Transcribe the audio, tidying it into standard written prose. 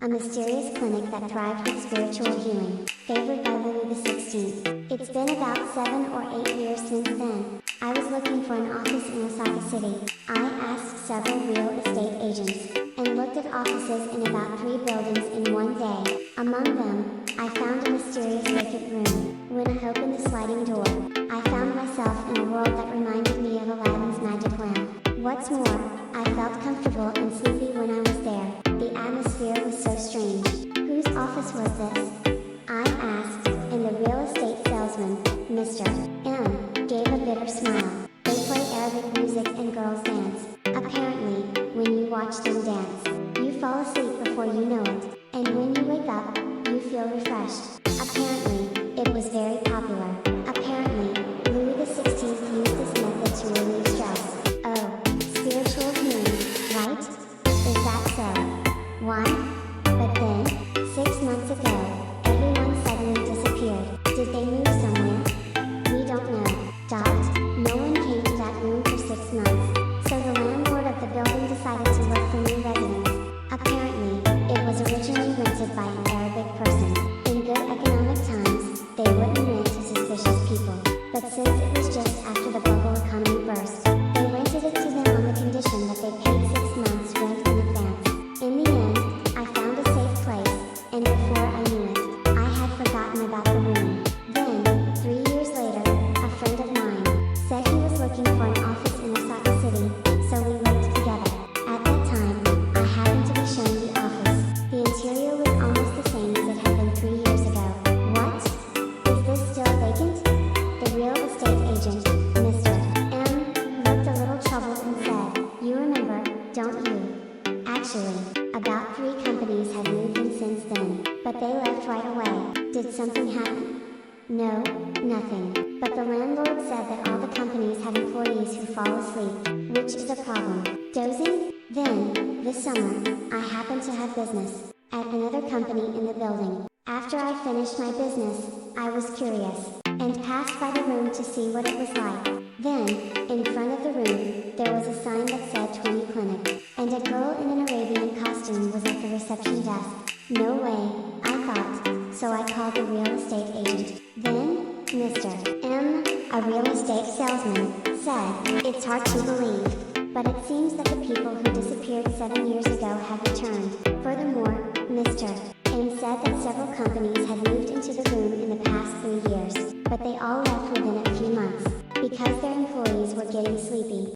a mysterious clinic that thrived with spiritual healing, favored by Louis XVI. It's been about 7 or 8 years since then. I was looking for an office in Osaka City. I asked several real estate agents, and looked at offices in about 3 buildings in one day. Among them, I found a mysterious vacant room. When I opened the sliding door, I found myself in a world that reminded me of Aladdin's magic lamp. What's more, I felt comfortable and sleepy when I was there. The atmosphere was so strange. Whose office was this? I asked, and the real estate salesman, Mr. M, gave a bitter smile. They play Arabic music and girls dance. Apparently, when you watch them dance, you fall asleep before you know it, and when you wake up, you feel refreshed. Apparently, it was very popular. Apparently, Louis XVI used this method to relieve stress. Oh, spiritual healing, right? Is that so? Why? But then, 6 months ago, everyone suddenly disappeared. Did they move somewhere? We don't know. No one came to that room for 6 months, so the landlord of the building decided to look for new residents. Apparently, it was originally rented by an Arabic person. In good economic times, they wouldn't rent to suspicious people. But since it was just after the bubble economy burst, they rented it to them on the condition that they paid 6 months rent in advance. In the end, I found a safe place, and before I knew it, I had forgotten about the room. Then, 3 years later, a friend of mine said he was looking for an office in Osaka City, so we looked together. At that time, I happened to be shown the office. The interior was almost the same as it had been 3 years ago. What? Is this still vacant? The real estate agent, Mr. M, looked a little troubled and said, "You remember, don't you? Actually, about 3 companies have moved in since then, but they left right away. Did something happen?" "No, nothing. But the landlord said that all the companies have employees who fall asleep, which is a problem." Dozing? Then, this summer, I happened to have business at another company in the building. After I finished my business, I was curious, and passed by the room to see what it was like. Then, in front of the room, there was a sign that said 20 Clinic, and a girl in an Arabian costume was at the reception desk. No way, I thought, so I called the real estate agent. Then, Mr. M, a real estate salesman, said, "It's hard to believe, but it seems that the people who disappeared 7 years ago have returned." Furthermore, Mr. M said that several companies had moved into the room in the past 3 years, but they all left within a few months, because their employees were getting sleepy.